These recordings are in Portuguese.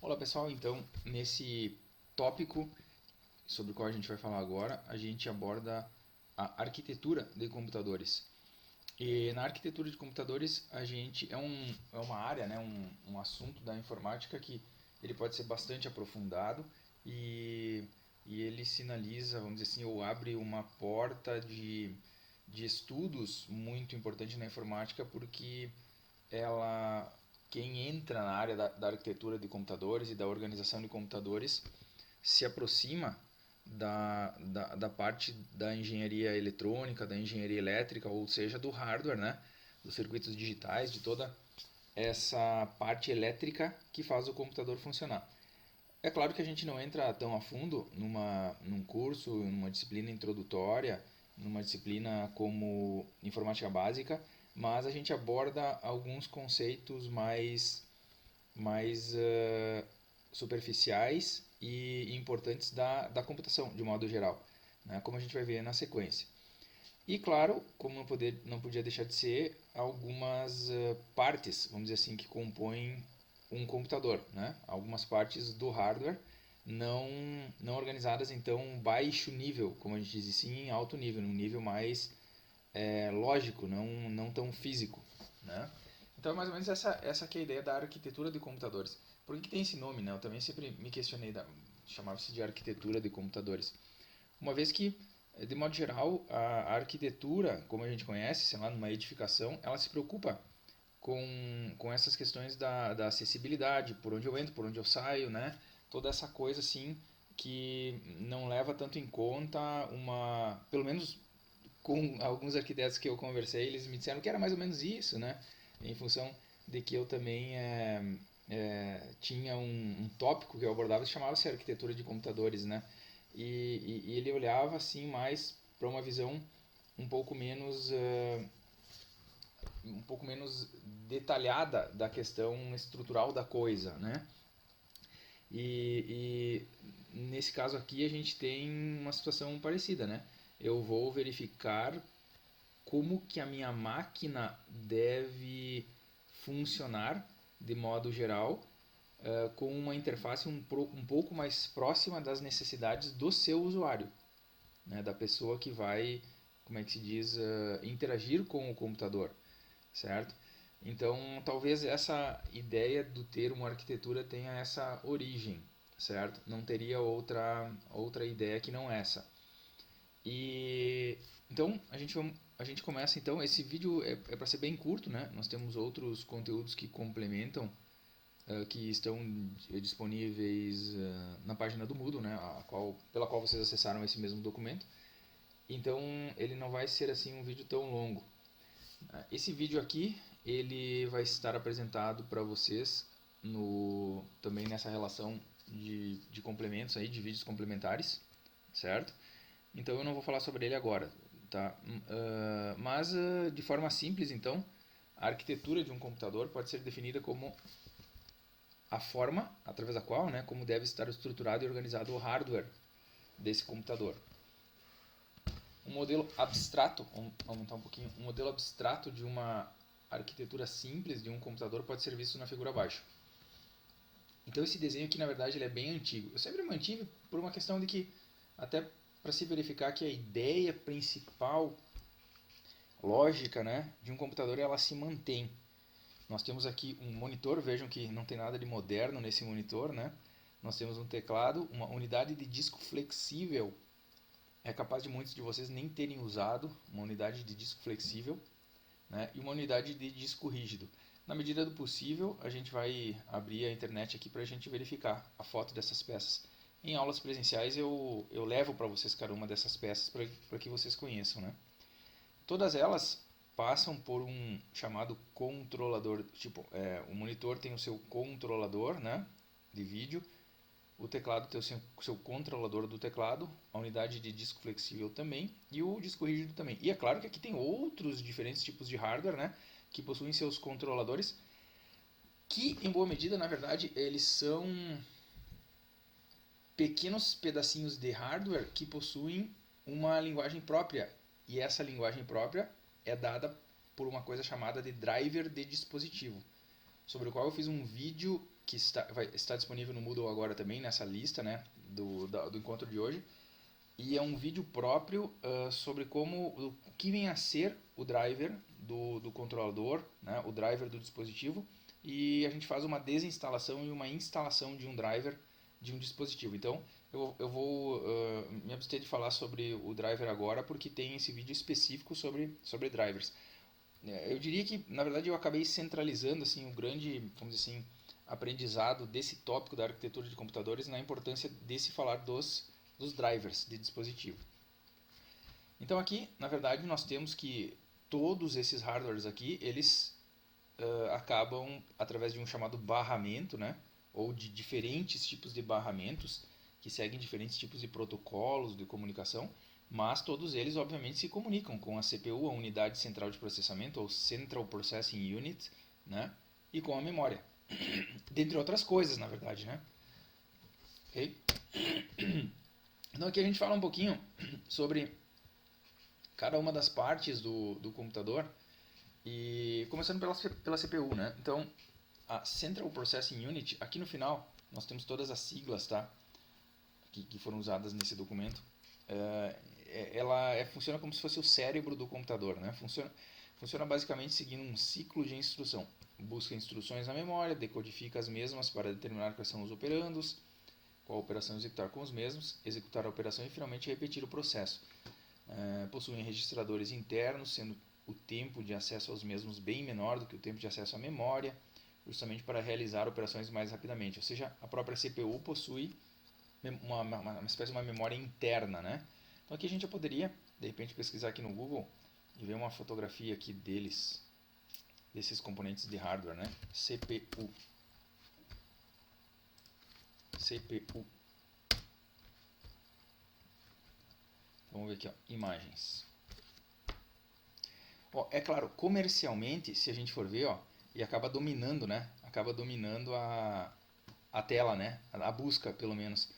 Olá pessoal, então nesse tópico sobre o qual a gente vai falar agora, a gente aborda a arquitetura de computadores. E na arquitetura de computadores a gente é uma área, né, um assunto da informática que ele pode ser bastante aprofundado e, e ele sinaliza, vamos dizer assim, ou abre uma porta de estudos muito importante na informática porque ela quem entra na área da arquitetura de computadores e da organização de computadores se aproxima da parte da engenharia eletrônica, da engenharia elétrica, ou seja, do hardware, né? Dos circuitos digitais, de toda essa parte elétrica que faz o computador funcionar. É claro que a gente não entra tão a fundo num curso, numa disciplina introdutória, numa disciplina como informática básica, mas a gente aborda alguns conceitos mais superficiais e importantes da computação, de modo geral, né? Como a gente vai ver na sequência. E claro, como não podia deixar de ser, algumas partes, vamos dizer assim, que compõem um computador, né? Algumas partes do hardware não, não organizadas em tão baixo nível, como a gente diz assim, em alto nível, num nível mais lógico, não tão físico, né? Então é mais ou menos essa que é a ideia da arquitetura de computadores. Por que tem esse nome, né? Eu também sempre me questionei, chamava-se de arquitetura de computadores. Uma vez que, de modo geral, a arquitetura, como a gente conhece, sei lá, numa edificação, ela se preocupa com essas questões da acessibilidade, por onde eu entro, por onde eu saio, né? Toda essa coisa assim que não leva tanto em conta pelo menos com alguns arquitetos que eu conversei, eles me disseram que era mais ou menos isso, né? Em função de que eu também tinha um tópico que eu abordava que chamava-se arquitetura de computadores, né? E ele olhava assim mais para uma visão um pouco menos um pouco menos detalhada da questão estrutural da coisa, né? E nesse caso aqui a gente tem uma situação parecida, né? Eu vou verificar como que a minha máquina deve funcionar de modo geral, com uma interface um pouco mais próxima das necessidades do seu usuário, né, da pessoa que vai, como é que se diz, interagir com o computador, certo? Então, talvez essa ideia do termo arquitetura tenha essa origem, certo? Não teria outra ideia que não essa. E então a gente começa então esse vídeo é para ser bem curto, né? Nós temos outros conteúdos que complementam que estão disponíveis na página do Moodle, né? Pela qual vocês acessaram esse mesmo documento. Então ele não vai ser assim um vídeo tão longo. Esse vídeo aqui ele vai estar apresentado para vocês também nessa relação de complementos aí, de vídeos complementares, certo? Então eu não vou falar sobre ele agora, tá? Mas de forma simples, então, a arquitetura de um computador pode ser definida como a forma através da qual, né, como deve estar estruturado e organizado o hardware desse computador. Um modelo abstrato, vamos aumentar um pouquinho, um modelo abstrato de uma arquitetura simples de um computador pode ser visto na figura abaixo. Então esse desenho aqui, na verdade, ele é bem antigo. Eu sempre mantive por uma questão de que, até para se verificar que a ideia principal, lógica, né, de um computador, ela se mantém. Nós temos aqui um monitor, vejam que não tem nada de moderno nesse monitor, né? Nós temos um teclado, uma unidade de disco flexível. É capaz de muitos de vocês nem terem usado uma unidade de disco flexível, né? E uma unidade de disco rígido. Na medida do possível, a gente vai abrir a internet aqui para a gente verificar a foto dessas peças. Em aulas presenciais eu levo para vocês cada uma dessas peças para que vocês conheçam, né? Todas elas passam por um chamado controlador, tipo, o monitor tem o seu controlador, né, de vídeo, o teclado tem o seu controlador do teclado, a unidade de disco flexível também e o disco rígido também. E é claro que aqui tem outros diferentes tipos de hardware, né, que possuem seus controladores, que em boa medida, na verdade, eles são pequenos pedacinhos de hardware que possuem uma linguagem própria. E essa linguagem própria é dada por uma coisa chamada de driver de dispositivo, sobre o qual eu fiz um vídeo que está disponível no Moodle agora também, nessa lista, né, do encontro de hoje. E é um vídeo próprio sobre o que vem a ser o driver do controlador, né, o driver do dispositivo, e a gente faz uma desinstalação e uma instalação de um driver de um dispositivo. Então, eu vou me abster de falar sobre o driver agora, porque tem esse vídeo específico sobre drivers. Eu diria que, na verdade, eu acabei centralizando assim, o grande, vamos dizer assim, aprendizado desse tópico da arquitetura de computadores na importância de se falar dos drivers de dispositivo. Então aqui, na verdade, nós temos que todos esses hardwares aqui, eles acabam através de um chamado barramento, né? Ou de diferentes tipos de barramentos que seguem diferentes tipos de protocolos de comunicação, mas todos eles obviamente se comunicam com a CPU, a unidade central de processamento, ou Central Processing Unit, né? E com a memória, dentre outras coisas, na verdade, né? Okay? Então aqui a gente fala um pouquinho sobre cada uma das partes do computador, e começando pela CPU, né? Então, a Central Processing Unit, aqui no final, nós temos todas as siglas, tá? Que foram usadas nesse documento. Ela funciona como se fosse o cérebro do computador, né? Funciona basicamente seguindo um ciclo de instrução. Busca instruções na memória, decodifica as mesmas para determinar quais são os operandos, qual operação executar com os mesmos, executar a operação e finalmente repetir o processo. Possuem registradores internos, sendo o tempo de acesso aos mesmos bem menor do que o tempo de acesso à memória, justamente para realizar operações mais rapidamente. Ou seja, a própria CPU possui uma espécie de uma memória interna, né? Então aqui a gente já poderia, de repente, pesquisar aqui no Google e ver uma fotografia aqui desses componentes de hardware, né? CPU. Vamos ver aqui, ó, imagens. Ó, é claro, comercialmente, se a gente for ver, ó, e acaba dominando, né? Acaba dominando a tela, né? A busca, pelo menos.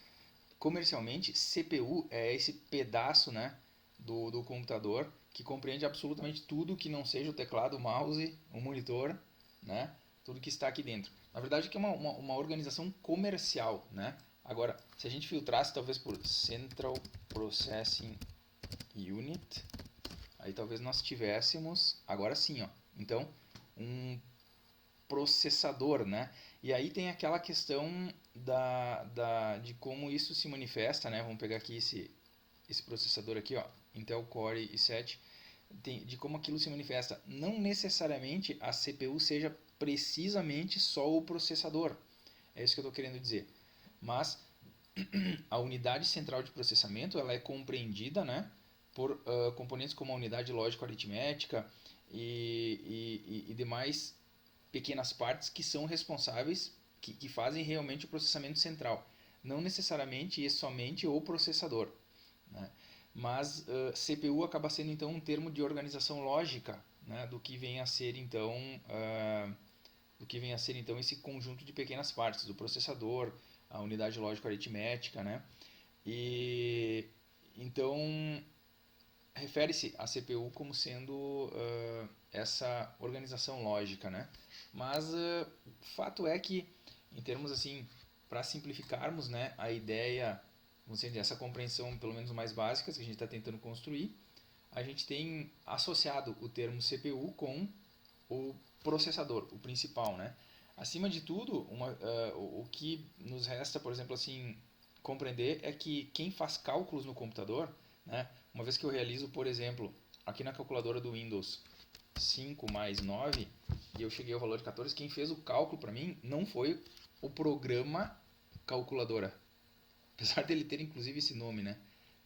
Comercialmente, CPU é esse pedaço, né, do computador que compreende absolutamente tudo que não seja o teclado, o mouse, o monitor, né? Tudo que está aqui dentro. Na verdade, que é uma organização comercial, né? Agora, se a gente filtrasse talvez por Central Processing Unit, aí talvez nós tivéssemos, agora sim, ó, então, um processador, né? E aí tem aquela questão de como isso se manifesta, né? Vamos pegar aqui esse processador aqui, ó, Intel Core i7, de como aquilo se manifesta. Não necessariamente a CPU seja precisamente só o processador, é isso que eu estou querendo dizer. Mas a unidade central de processamento ela é compreendida, né, por componentes como a unidade lógico-aritmética e demais pequenas partes que são responsáveis, que fazem realmente o processamento central. Não necessariamente e somente o processador, né? Mas CPU acaba sendo então um termo de organização lógica, né, do que vem a ser então esse conjunto de pequenas partes do processador, a unidade lógico-aritmética, né? E então refere-se à CPU como sendo essa organização lógica, né? Mas fato é que, em termos assim, para simplificarmos, né, a ideia, vamos dizer, essa compreensão pelo menos mais básica que a gente está tentando construir, a gente tem associado o termo CPU com o processador, o principal, né? Acima de tudo, o que nos resta, por exemplo, assim, compreender é que quem faz cálculos no computador, né, uma vez que eu realizo, por exemplo, aqui na calculadora do Windows 5 mais 9, e eu cheguei ao valor de 14, quem fez o cálculo para mim não foi o programa calculadora. Apesar dele ter inclusive esse nome, né?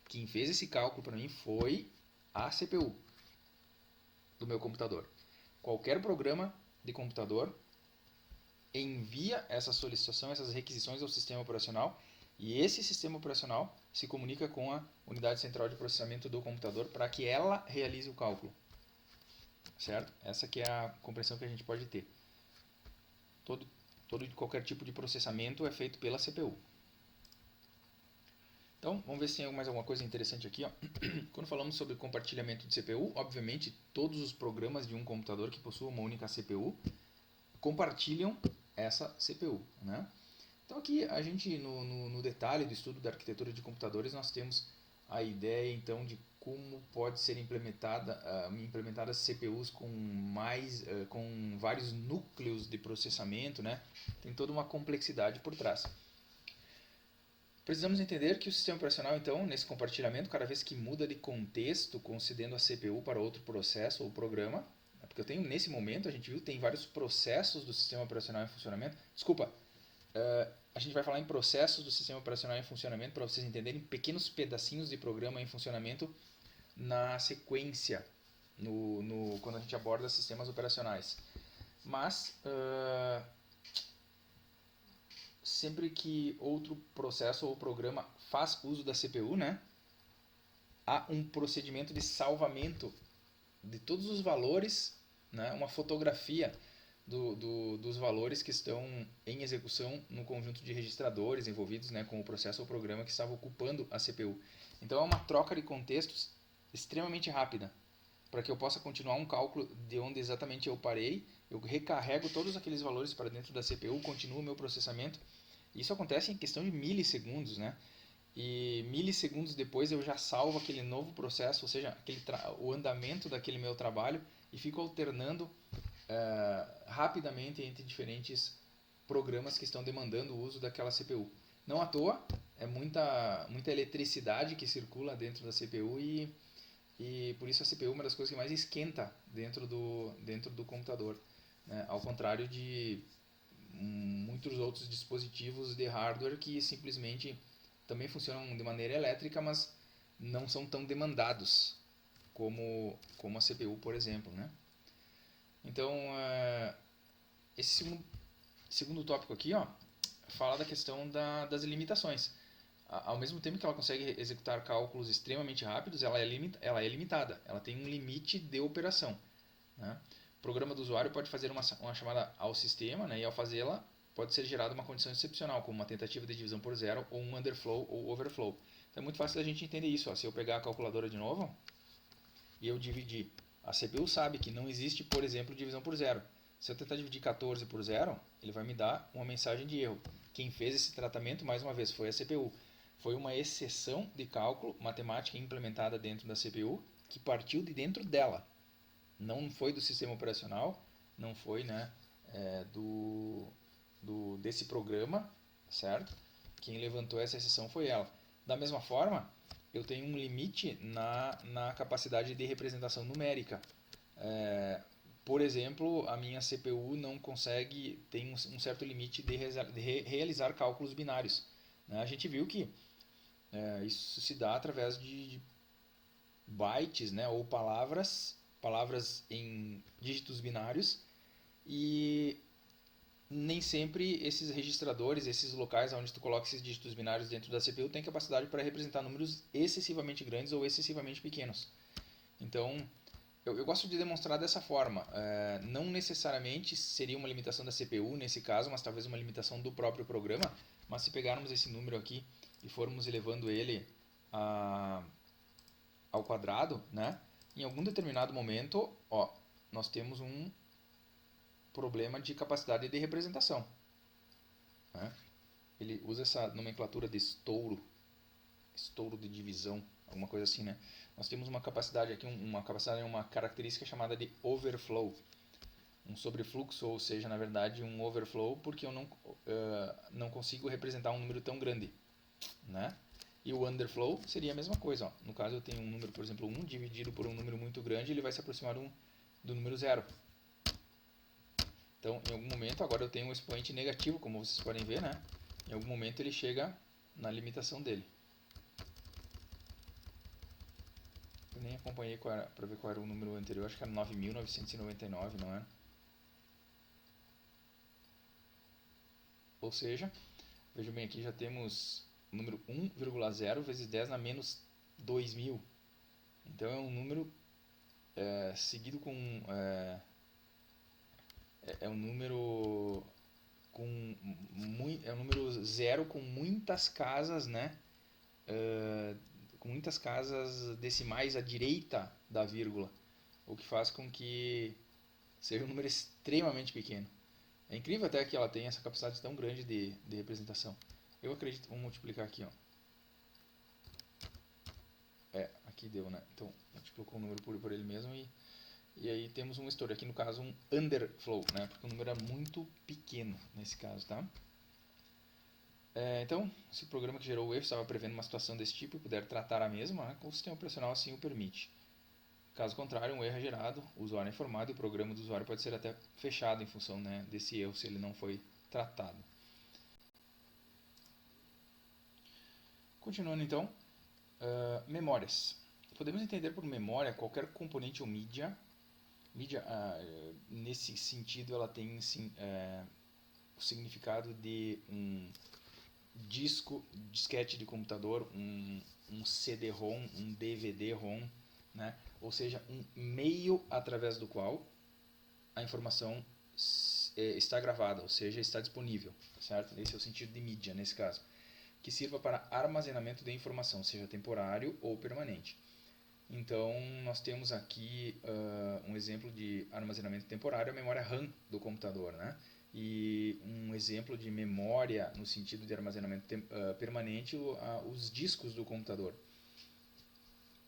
Quem fez esse cálculo para mim foi a CPU do meu computador. Qualquer programa de computador envia essa solicitação, essas requisições ao sistema operacional, e esse sistema operacional se comunica com a unidade central de processamento do computador para que ela realize o cálculo. Certo? Essa que é a compreensão que a gente pode ter. Todo e qualquer tipo de processamento é feito pela CPU. Então, vamos ver se tem mais alguma coisa interessante aqui. Ó. Quando falamos sobre compartilhamento de CPU, obviamente todos os programas de um computador que possuam uma única CPU compartilham essa CPU, né? Então aqui a gente no detalhe do estudo da arquitetura de computadores nós temos a ideia então de como pode ser implementadas CPUs com vários núcleos de processamento, né? Tem toda uma complexidade por trás. Precisamos entender que o sistema operacional, então, nesse compartilhamento, cada vez que muda de contexto, concedendo a CPU para outro processo ou programa, porque eu tenho nesse momento, a gente viu, tem vários processos do sistema operacional em funcionamento. Desculpa, a gente vai falar em processos do sistema operacional em funcionamento para vocês entenderem pequenos pedacinhos de programa em funcionamento na sequência, quando a gente aborda sistemas operacionais. Mas, sempre que outro processo ou programa faz uso da CPU, né, há um procedimento de salvamento de todos os valores, né, uma fotografia dos valores que estão em execução no conjunto de registradores envolvidos, né, com o processo ou programa que estava ocupando a CPU. Então é uma troca de contextos extremamente rápida, para que eu possa continuar um cálculo de onde exatamente eu parei, eu recarrego todos aqueles valores para dentro da CPU, continuo o meu processamento. Isso acontece em questão de milissegundos, né? E milissegundos depois eu já salvo aquele novo processo, ou seja, o andamento daquele meu trabalho e fico alternando rapidamente entre diferentes programas que estão demandando o uso daquela CPU. Não à toa, é muita eletricidade que circula dentro da CPU e por isso a CPU é uma das coisas que mais esquenta dentro do computador, né? Ao contrário de muitos outros dispositivos de hardware que simplesmente também funcionam de maneira elétrica, mas não são tão demandados como a CPU, por exemplo, né? Então, esse segundo tópico aqui, ó, fala da questão das limitações. Ao mesmo tempo que ela consegue executar cálculos extremamente rápidos, ela é limitada. Ela tem um limite de operação, né? O programa do usuário pode fazer uma chamada ao sistema, né, e ao fazê-la pode ser gerada uma condição excepcional, como uma tentativa de divisão por zero ou um underflow ou overflow. Então é muito fácil da gente entender isso. Ó. Se eu pegar a calculadora de novo e eu dividir, a CPU sabe que não existe, por exemplo, divisão por zero. Se eu tentar dividir 14 por zero, ele vai me dar uma mensagem de erro. Quem fez esse tratamento, mais uma vez, foi a CPU. Foi uma exceção de cálculo matemática implementada dentro da CPU que partiu de dentro dela. Não foi do sistema operacional, não foi, né, desse programa, certo? Quem levantou essa exceção foi ela. Da mesma forma, eu tenho um limite na capacidade de representação numérica. Por exemplo, a minha CPU não consegue, tem um certo limite de realizar cálculos binários, né? A gente viu que isso se dá através de bytes, né, ou palavras em dígitos binários, e nem sempre esses registradores, esses locais onde tu coloca esses dígitos binários dentro da CPU têm capacidade para representar números excessivamente grandes ou excessivamente pequenos. Então, eu gosto de demonstrar dessa forma. Não necessariamente seria uma limitação da CPU nesse caso, mas talvez uma limitação do próprio programa. Mas se pegarmos esse número aqui e formos elevando ele ao quadrado, né? Em algum determinado momento, ó, nós temos um problema de capacidade de representação, né? Ele usa essa nomenclatura de estouro de divisão, alguma coisa assim, né? Nós temos uma capacidade aqui, uma característica chamada de overflow, um sobrefluxo, ou seja, na verdade um overflow, porque eu não consigo representar um número tão grande, né? E o underflow seria a mesma coisa, ó. No caso eu tenho um número, por exemplo, 1 dividido por um número muito grande, ele vai se aproximar do número zero. Então, em algum momento, agora eu tenho um expoente negativo, como vocês podem ver, né? Em algum momento ele chega na limitação dele. Eu nem acompanhei para ver qual era o número anterior, acho que era 9.999, não era? Ou seja, vejam bem aqui, já temos o número 1,0 vezes 10 na menos 2.000. Então é um número seguido com... é um número é um número zero com muitas casas, né? Com muitas casas decimais à direita da vírgula, o que faz com que seja um número extremamente pequeno. É incrível até que ela tenha essa capacidade tão grande de representação. Eu acredito, vamos multiplicar aqui, ó. Aqui deu, né? Então, a gente colocou o número por ele mesmo e aí temos um store, aqui no caso um underflow, né? Porque o número é muito pequeno nesse caso, tá? Então, se o programa que gerou o erro estava prevendo uma situação desse tipo e puder tratar a mesma, né, o sistema operacional assim o permite. Caso contrário, um erro é gerado, o usuário é informado e o programa do usuário pode ser até fechado em função, né, desse erro se ele não foi tratado. Continuando então, memórias. Podemos entender por memória qualquer componente ou mídia. Mídia, nesse sentido, ela tem o significado de um disquete de computador, um CD-ROM, um DVD-ROM, né? Ou seja, um meio através do qual a informação está gravada, ou seja, está disponível, certo? Esse é o sentido de mídia nesse caso, que sirva para armazenamento de informação, seja temporário ou permanente. Então, nós temos aqui um exemplo de armazenamento temporário, a memória RAM do computador, né? E um exemplo de memória no sentido de armazenamento permanente, os discos do computador.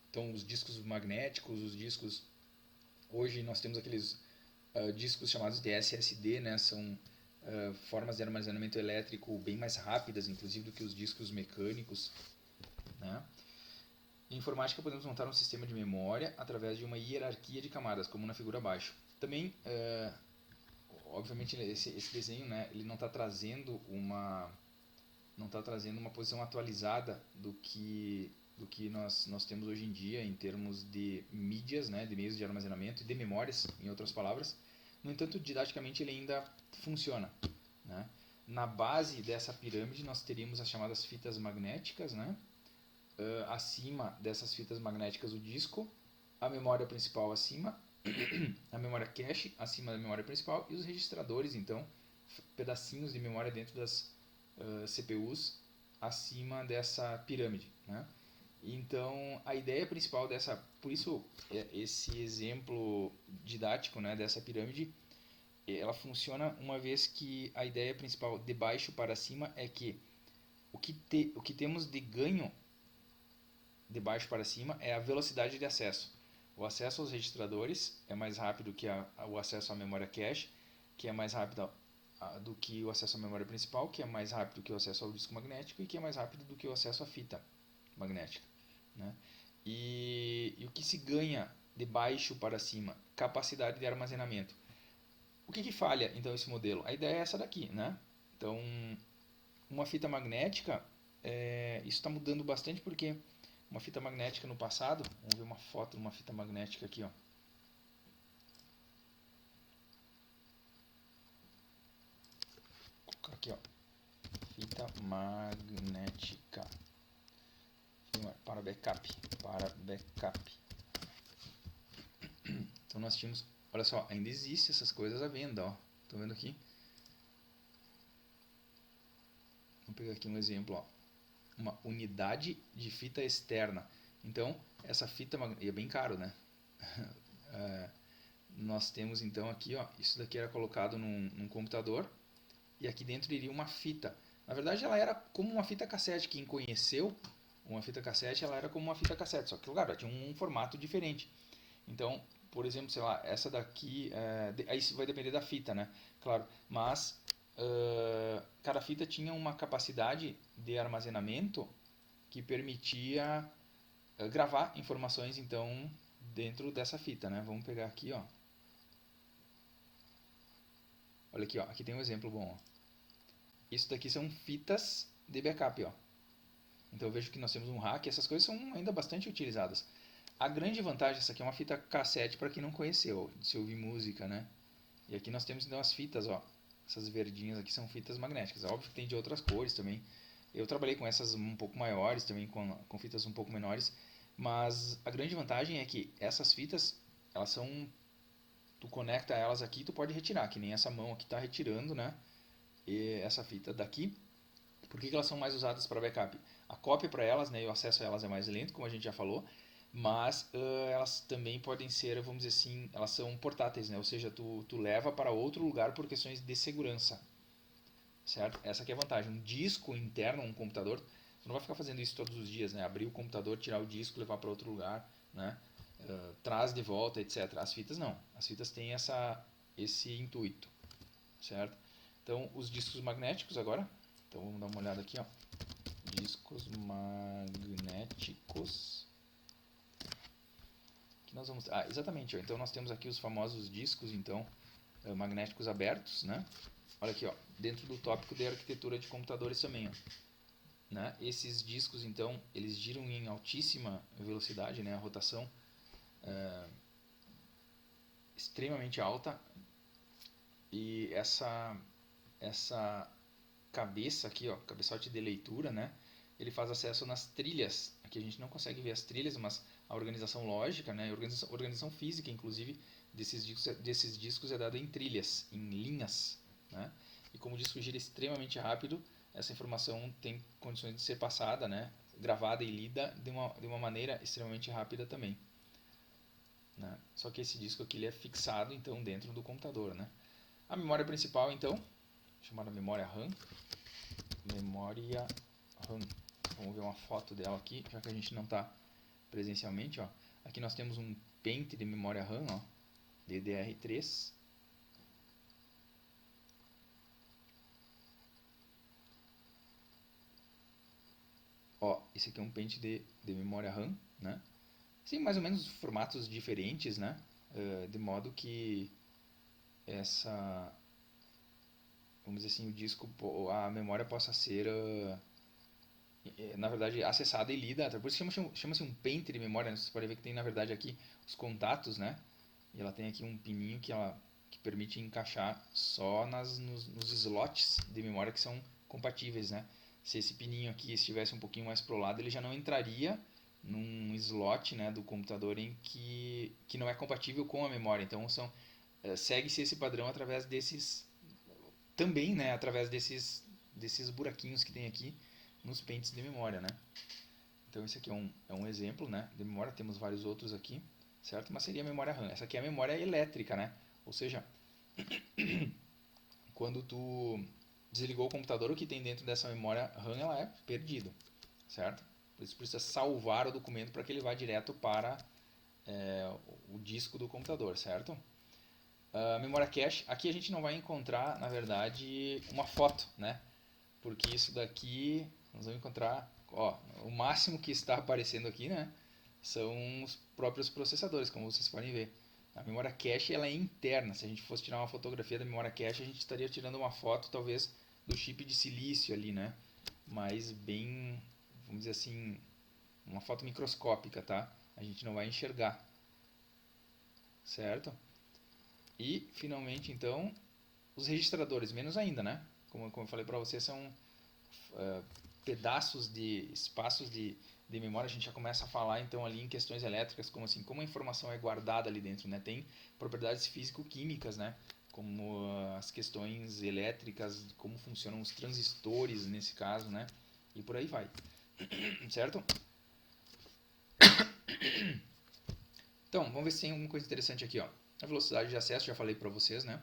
Então, os discos magnéticos, os discos... Hoje nós temos aqueles discos chamados de SSD, né? São formas de armazenamento elétrico bem mais rápidas, inclusive, do que os discos mecânicos, né? Em informática, podemos montar um sistema de memória através de uma hierarquia de camadas, como na figura abaixo. Também, obviamente, esse desenho, né, ele não está trazendo uma posição atualizada do que nós temos hoje em dia em termos de mídias, né, de meios de armazenamento e de memórias, em outras palavras. No entanto, didaticamente, ele ainda funciona, né? Na base dessa pirâmide, nós teríamos as chamadas fitas magnéticas, né? Acima dessas fitas magnéticas o disco, a memória principal acima, a memória cache acima da memória principal e os registradores, então, pedacinhos de memória dentro das CPUs acima dessa pirâmide, né? Então, a ideia principal dessa, por isso esse exemplo didático, né, dessa pirâmide, ela funciona uma vez que a ideia principal de baixo para cima é que o que temos de ganho de baixo para cima é a velocidade de acesso. O acesso aos registradores é mais rápido que o acesso à memória cache, que é mais rápido do que o acesso à memória principal, que é mais rápido que o acesso ao disco magnético e que é mais rápido do que o acesso à fita magnética, né? E o que se ganha de baixo para cima? Capacidade de armazenamento. O que falha então esse modelo? A ideia é essa daqui, né? Então, uma fita magnética, isso está mudando bastante porque uma fita magnética no passado, vamos ver uma foto de uma fita magnética aqui, ó. Vou colocar aqui, ó, fita magnética para backup, Então nós tínhamos, olha só, ainda existe essas coisas à venda, ó. Estão vendo aqui? Vou pegar aqui um exemplo, ó. Uma unidade de fita externa. Então, essa fita magnética, é bem caro, né? Nós temos então aqui, ó, isso daqui era colocado num computador e aqui dentro iria uma fita. Na verdade, ela era como uma fita cassete. Quem conheceu uma fita cassete, ela era como uma fita cassete, só que claro, ela tinha um formato diferente. Então, por exemplo, sei lá, essa daqui, aí isso vai depender da fita, né? Claro, mas cada fita tinha uma capacidade de armazenamento que permitia gravar informações, então, dentro dessa fita, né? Vamos pegar aqui, ó. Olha aqui, ó. Aqui tem um exemplo bom, ó. Isso daqui são fitas de backup, ó. Então eu vejo que nós temos um rack, essas coisas são ainda bastante utilizadas. A grande vantagem, essa aqui é uma fita cassete para quem não conheceu, de se ouvir música, né? E aqui nós temos então as fitas, ó. Essas verdinhas aqui são fitas magnéticas. Óbvio que tem de outras cores também. Eu trabalhei com essas um pouco maiores, também com fitas um pouco menores. Mas a grande vantagem é que essas fitas, elas são... Tu conecta elas aqui, tu pode retirar, que nem essa mão aqui está retirando, né? E essa fita daqui. Por que elas são mais usadas para backup? A cópia para elas, né, e o acesso a elas é mais lento, como a gente já falou, mas elas também podem ser, vamos dizer assim, elas são portáteis, né? Ou seja, tu leva para outro lugar por questões de segurança, certo? Essa aqui é a vantagem. Um disco interno, um computador, tu não vai ficar fazendo isso todos os dias, né? Abrir o computador, tirar o disco, levar para outro lugar, né? Traz de volta, etc. As fitas não. As fitas têm esse intuito, certo? Então, os discos magnéticos agora. Então, vamos dar uma olhada aqui, ó. Discos magnéticos. Que nós vamos... exatamente. Ó. Então, nós temos aqui os famosos discos, então, magnéticos abertos, né? Olha aqui, ó, dentro do tópico de arquitetura de computadores também, ó, né? Esses discos, então, eles giram em altíssima velocidade, né? A rotação extremamente alta, e essa cabeça aqui, ó, cabeçote de leitura, né? Ele faz acesso nas trilhas. Aqui a gente não consegue ver as trilhas, mas a organização lógica, né? Organização física, inclusive, desses discos é dada em trilhas, em linhas, né? E como o disco gira extremamente rápido, essa informação tem condições de ser passada, né? Gravada e lida de uma maneira extremamente rápida também, né? Só que esse disco aqui ele é fixado então dentro do computador, né? A memória principal, então, chamada memória RAM. Memória RAM. Vamos ver uma foto dela aqui, já que a gente não está presencialmente, ó. Aqui nós temos um pente de memória RAM, ó, DDR3. Ó, esse aqui é um pente de memória RAM, né? Sim, mais ou menos formatos diferentes, né? De modo que essa, vamos dizer assim, o disco, a memória possa ser, na verdade, acessada e lida. Por isso chama-se um pente de memória, né? Você pode ver que tem, na verdade, aqui os contatos, né? E ela tem aqui um pininho que permite encaixar só nos slots de memória que são compatíveis, né? Se esse pininho aqui estivesse um pouquinho mais pro lado, ele já não entraria num slot, né, do computador que não é compatível com a memória. Então segue-se esse padrão através desses também, né, através desses buraquinhos que tem aqui nos pentes de memória, né? Então esse aqui é um exemplo, né, de memória. Temos vários outros aqui, certo? Mas seria a memória RAM. Essa aqui é a memória elétrica, né? Ou seja, quando tu desligou o computador, o que tem dentro dessa memória RAM ela é perdido, certo? Por isso precisa salvar o documento para que ele vá direto para o disco do computador, certo? A memória cache, aqui a gente não vai encontrar, na verdade, uma foto, né? Porque isso daqui nós vamos encontrar, ó, o máximo que está aparecendo aqui, né? São os próprios processadores, como vocês podem ver. A memória cache ela é interna. Se a gente fosse tirar uma fotografia da memória cache, a gente estaria tirando uma foto, talvez, do chip de silício ali, né? Mas bem, vamos dizer assim, uma foto microscópica, tá? A gente não vai enxergar, certo? E, finalmente, então, os registradores, menos ainda, né? Como eu falei para você, são pedaços de espaços de memória. A gente já começa a falar então ali em questões elétricas, como assim, como a informação é guardada ali dentro, né? Tem propriedades físico-químicas, né? Como as questões elétricas, como funcionam os transistores nesse caso, né? E por aí vai, certo? Então, vamos ver se tem alguma coisa interessante aqui, ó. A velocidade de acesso, já falei para vocês, né?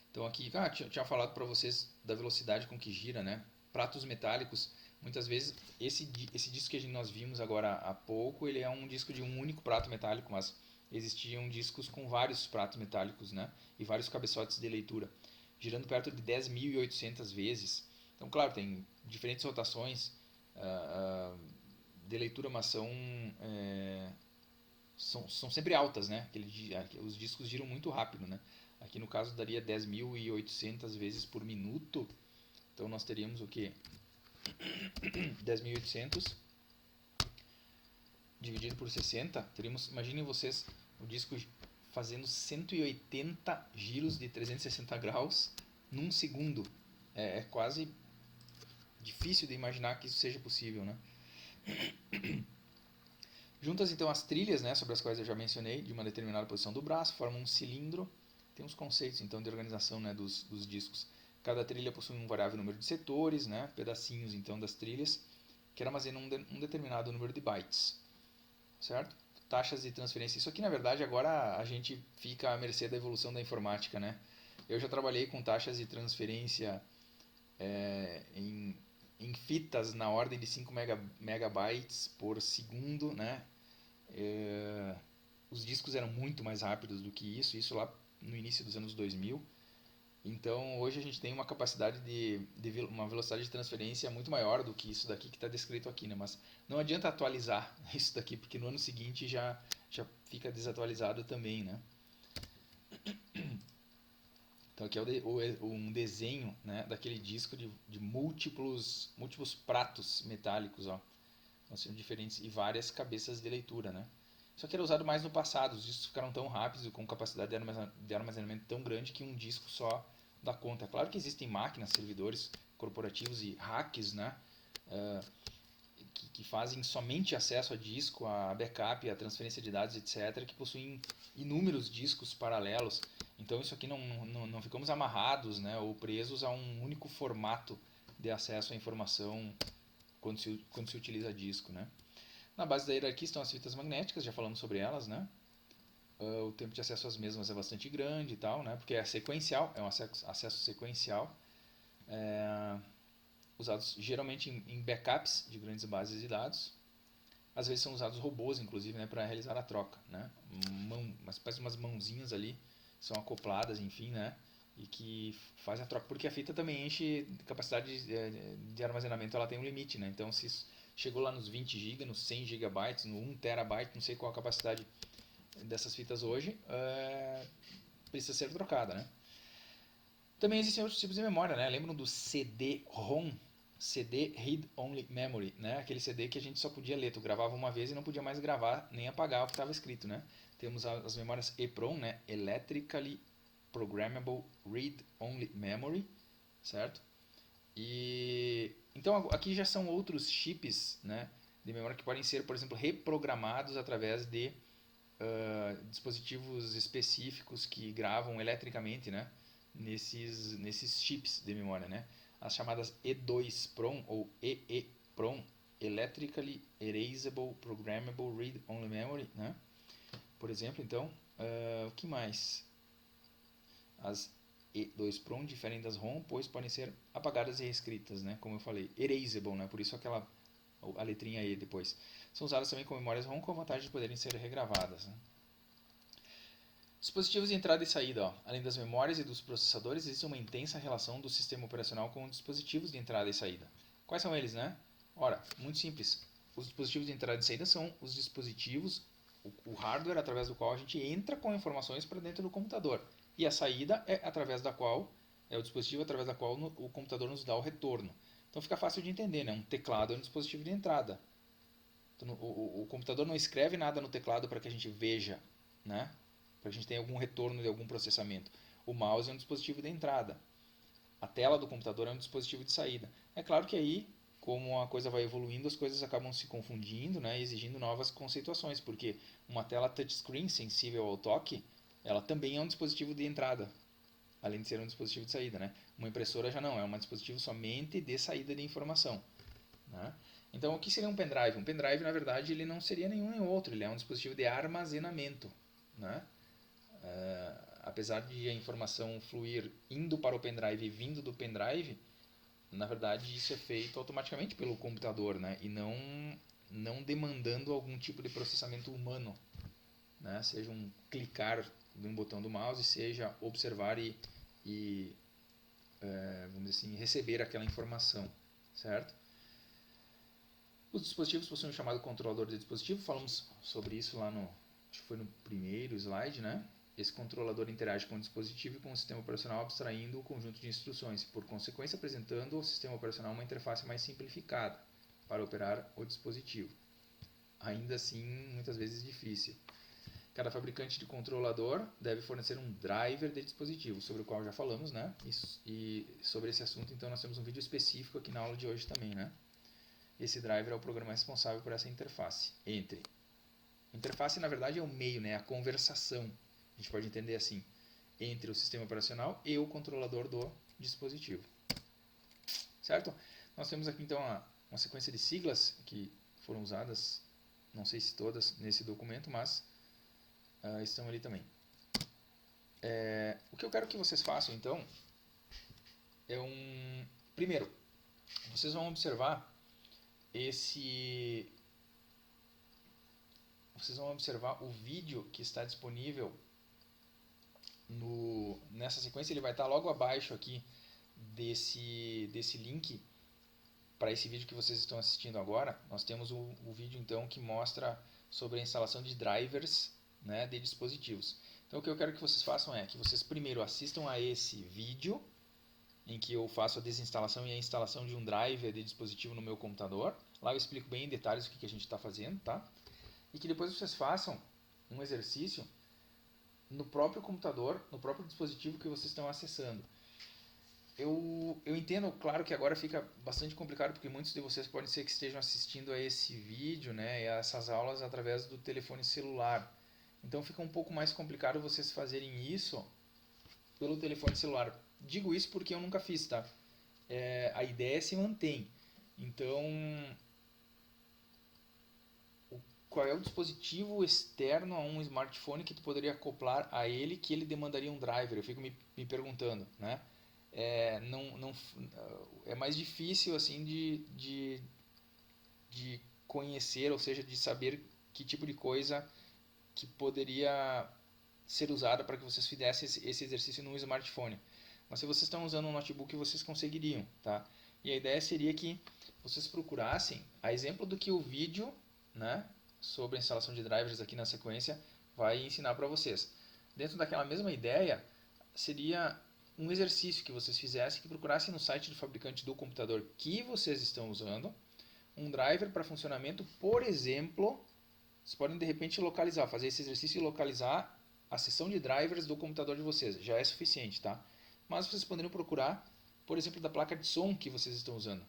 Então aqui, tinha falado para vocês da velocidade com que gira, né? Pratos metálicos, muitas vezes esse disco que nós vimos agora há pouco, ele é um disco de um único prato metálico, mas existiam discos com vários pratos metálicos, né? E vários cabeçotes de leitura, girando perto de 10.800 vezes. Então, claro, tem diferentes rotações de leitura, mas são sempre altas, né? Os discos giram muito rápido, né? Aqui no caso daria 10.800 vezes por minuto. Então nós teríamos o que? 10.800 dividido por 60. Teríamos, imaginem vocês, o disco fazendo 180 giros de 360 graus num segundo. É quase difícil de imaginar que isso seja possível, né? Juntas então as trilhas, né, sobre as quais eu já mencionei, de uma determinada posição do braço, formam um cilindro. Tem uns conceitos então de organização, né, dos discos. Cada trilha possui um variável número de setores, né, pedacinhos então das trilhas, que armazenam um determinado número de bytes, certo? taxas de transferência. Isso aqui, na verdade, agora a gente fica à mercê da evolução da informática, né? Eu já trabalhei com taxas de transferência em fitas na ordem de 5 megabytes por segundo, né? Os discos eram muito mais rápidos do que isso lá no início dos anos 2000. Então, hoje a gente tem uma capacidade uma velocidade de transferência muito maior do que isso daqui que está descrito aqui, né? Mas não adianta atualizar isso daqui, porque no ano seguinte já fica desatualizado também, né? Então, aqui é um desenho, né, daquele disco de múltiplos pratos metálicos, ó. Nós temos diferentes e várias cabeças de leitura, né? Isso aqui era usado mais no passado, os discos ficaram tão rápidos e com capacidade de armazenamento tão grande que um disco só dá conta. É claro que existem máquinas, servidores corporativos e hacks, né, que fazem somente acesso a disco, a backup, a transferência de dados, etc., que possuem inúmeros discos paralelos. Então isso aqui não ficamos amarrados, né, ou presos a um único formato de acesso à informação quando se utiliza disco, né? Na base da hierarquia estão as fitas magnéticas, já falamos sobre elas, né? O tempo de acesso às mesmas é bastante grande e tal, né? Porque é sequencial, é um acesso sequencial, usados geralmente em backups de grandes bases de dados. Às vezes são usados robôs, inclusive, né, para realizar a troca, né? Umas mãozinhas ali são acopladas, enfim, né? E que fazem a troca, porque a fita também enche capacidade de armazenamento, ela tem um limite, né? Então, se chegou lá nos 20 GB, nos 100 GB, no 1 TB, não sei qual a capacidade dessas fitas hoje, precisa ser trocada, né? Também existem outros tipos de memória, né? Lembram do CD-ROM? CD Read Only Memory, né? Aquele CD que a gente só podia ler, tu gravava uma vez e não podia mais gravar nem apagar o que estava escrito, né? Temos as memórias EPROM, né? Electrically Programmable Read Only Memory, certo? E então aqui já são outros chips, né, de memória que podem ser, por exemplo, reprogramados através de dispositivos específicos que gravam eletricamente, né, nesses chips de memória, né? As chamadas E2PROM ou EEPROM, Electrically Erasable Programmable Read Only Memory, né? Por exemplo, então, o que mais? As E2PROM diferem das ROM, pois podem ser apagadas e reescritas, né? Como eu falei, erasable, né? Por isso a letrinha E depois. São usadas também como memórias ROM com a vantagem de poderem ser regravadas, né? Dispositivos de entrada e saída. Ó. Além das memórias e dos processadores, existe uma intensa relação do sistema operacional com os dispositivos de entrada e saída. Quais são eles, né? Ora, muito simples. Os dispositivos de entrada e saída são os dispositivos, o hardware através do qual a gente entra com informações para dentro do computador. E a saída é o dispositivo através da qual o computador nos dá o retorno. Então fica fácil de entender, né? Um teclado é um dispositivo de entrada. Então, o computador não escreve nada no teclado para que a gente veja, né? Para que a gente tenha algum retorno de algum processamento. O mouse é um dispositivo de entrada. A tela do computador é um dispositivo de saída. É claro que aí, como a coisa vai evoluindo, as coisas acabam se confundindo, né, exigindo novas conceituações, porque uma tela touchscreen sensível ao toque, ela também é um dispositivo de entrada, além de ser um dispositivo de saída, né? Uma impressora já não, é um dispositivo somente de saída de informação, né? Então, o que seria um pendrive? Um pendrive, na verdade, ele não seria nenhum nem outro, ele é um dispositivo de armazenamento, né? Apesar de a informação fluir indo para o pendrive e vindo do pendrive, na verdade isso é feito automaticamente pelo computador, né? E não demandando algum tipo de processamento humano, né? Seja um clicar de um botão do mouse, seja observar e vamos dizer assim, receber aquela informação, certo? Os dispositivos possuem um chamado controlador de dispositivo, falamos sobre isso lá acho que foi no primeiro slide, né? Esse controlador interage com o dispositivo e com o sistema operacional abstraindo o conjunto de instruções, por consequência apresentando ao sistema operacional uma interface mais simplificada para operar o dispositivo. Ainda assim, muitas vezes difícil. Cada fabricante de controlador deve fornecer um driver de dispositivo, sobre o qual já falamos, né? E sobre esse assunto, então, nós temos um vídeo específico aqui na aula de hoje também, né? Esse driver é o programa responsável por essa interface. Interface, na verdade, é o meio, né? A conversação. A gente pode entender assim, entre o sistema operacional e o controlador do dispositivo. Certo? Nós temos aqui, então, uma sequência de siglas que foram usadas Não sei se todas nesse documento, mas estão ali também. O que eu quero que vocês façam, então, é Primeiro, vocês vão observar Vocês vão observar o vídeo que está disponível nessa sequência. Ele vai estar logo abaixo aqui desse link para esse vídeo que vocês estão assistindo agora. Nós temos o vídeo então que mostra sobre a instalação de drivers, né, de dispositivos. Então o que eu quero que vocês façam é que vocês primeiro assistam a esse vídeo em que eu faço a desinstalação e a instalação de um driver de dispositivo no meu computador. Lá eu explico bem em detalhes o que a gente está fazendo, tá? E que depois vocês façam um exercício no próprio computador, no próprio dispositivo que vocês estão acessando. Eu entendo, claro que agora fica bastante complicado porque muitos de vocês podem ser que estejam assistindo a esse vídeo, né, e a essas aulas através do telefone celular. Então fica um pouco mais complicado vocês fazerem isso pelo telefone celular. Digo isso porque eu nunca fiz, tá? A ideia se mantém. Então, qual é o dispositivo externo a um smartphone que tu poderia acoplar a ele que ele demandaria um driver? Eu fico me perguntando, né? É mais difícil assim de conhecer, ou seja, de saber que tipo de coisa que poderia ser usada para que vocês fizessem esse exercício no smartphone. Mas se vocês estão usando um notebook, vocês conseguiriam, tá? E a ideia seria que vocês procurassem, a exemplo do que o vídeo, né, sobre a instalação de drivers aqui na sequência vai ensinar para vocês. Dentro daquela mesma ideia, seria um exercício que vocês fizessem, que procurassem no site do fabricante do computador que vocês estão usando, um driver para funcionamento, por exemplo, vocês podem de repente localizar, fazer esse exercício e localizar a seção de drivers do computador de vocês, já é suficiente, tá? Mas vocês poderiam procurar, por exemplo, da placa de som que vocês estão usando,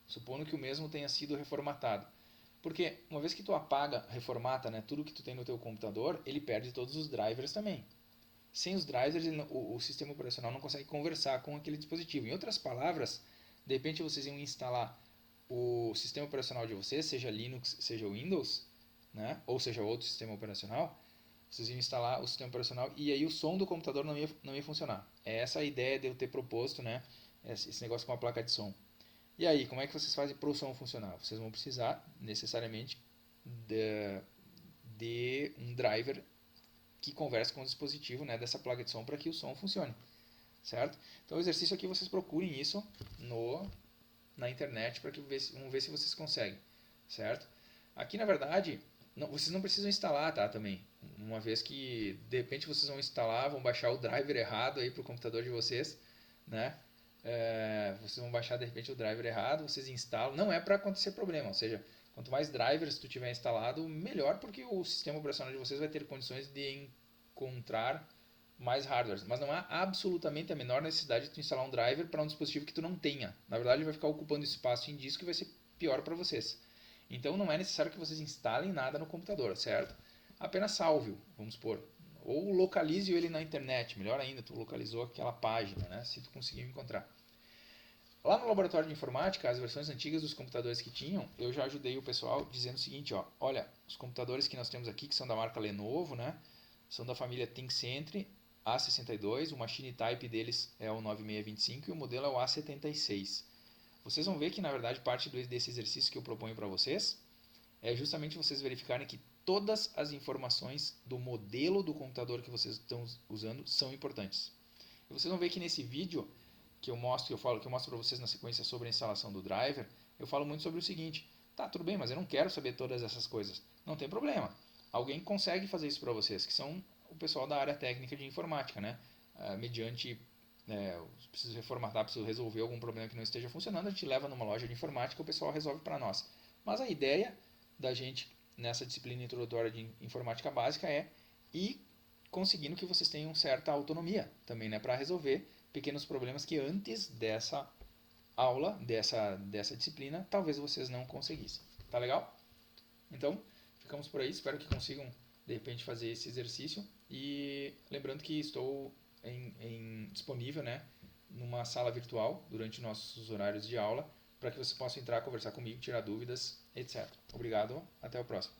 supondo que o mesmo tenha sido reformatado. Porque uma vez que tu apaga, reformata, né, tudo que tu tem no teu computador, ele perde todos os drivers também. Sem os drivers, o sistema operacional não consegue conversar com aquele dispositivo. Em outras palavras, de repente vocês iam instalar o sistema operacional de vocês, seja Linux, seja Windows, né, ou seja outro sistema operacional, vocês iam instalar o sistema operacional e aí o som do computador não ia funcionar. É essa a ideia de eu ter proposto, né, esse negócio com a placa de som. E aí, como é que vocês fazem para o som funcionar? Vocês vão precisar necessariamente de um driver que converse com o dispositivo, né, dessa placa de som para que o som funcione, certo? Então o exercício aqui vocês procurem isso na internet para que vamos ver se vocês conseguem, certo? Aqui na verdade vocês não precisam instalar, tá? Também, uma vez que de repente vocês vão instalar, vão baixar o driver errado aí para o computador de vocês, né? Vocês vão baixar de repente o driver errado, vocês instalam, não é para acontecer problema, ou seja, quanto mais drivers tu tiver instalado, melhor, porque o sistema operacional de vocês vai ter condições de encontrar mais hardware. Mas não há absolutamente a menor necessidade de tu instalar um driver para um dispositivo que tu não tenha. Na verdade, ele vai ficar ocupando espaço em disco e vai ser pior para vocês. Então não é necessário que vocês instalem nada no computador, certo? Apenas salve-o, vamos supor. Ou localize ele na internet, melhor ainda, tu localizou aquela página, né? Se tu conseguiu encontrar. Lá no laboratório de informática, as versões antigas dos computadores que tinham, eu já ajudei o pessoal dizendo o seguinte, ó, olha, os computadores que nós temos aqui, que são da marca Lenovo, né, são da família ThinkCentre A62, o machine type deles é o 9625 e o modelo é o A76. Vocês vão ver que, na verdade, parte desse exercício que eu proponho para vocês é justamente vocês verificarem que todas as informações do modelo do computador que vocês estão usando são importantes. E vocês vão ver que nesse vídeo que eu mostro para vocês na sequência sobre a instalação do driver, eu falo muito sobre o seguinte: tá, tudo bem, mas eu não quero saber todas essas coisas. Não tem problema. Alguém consegue fazer isso para vocês, que são o pessoal da área técnica de informática, né? Mediante preciso reformatar, preciso resolver algum problema que não esteja funcionando, a gente leva numa loja de informática, o pessoal resolve para nós. Mas a ideia da gente nessa disciplina introdutória de informática básica é ir conseguindo que vocês tenham certa autonomia também, né, para resolver pequenos problemas que antes dessa aula, dessa disciplina, talvez vocês não conseguissem. Tá legal? Então, ficamos por aí. Espero que consigam, de repente, fazer esse exercício. E lembrando que estou disponível, né, numa sala virtual durante nossos horários de aula para que vocês possam entrar, conversar comigo, tirar dúvidas, etc. Obrigado. Até o próximo.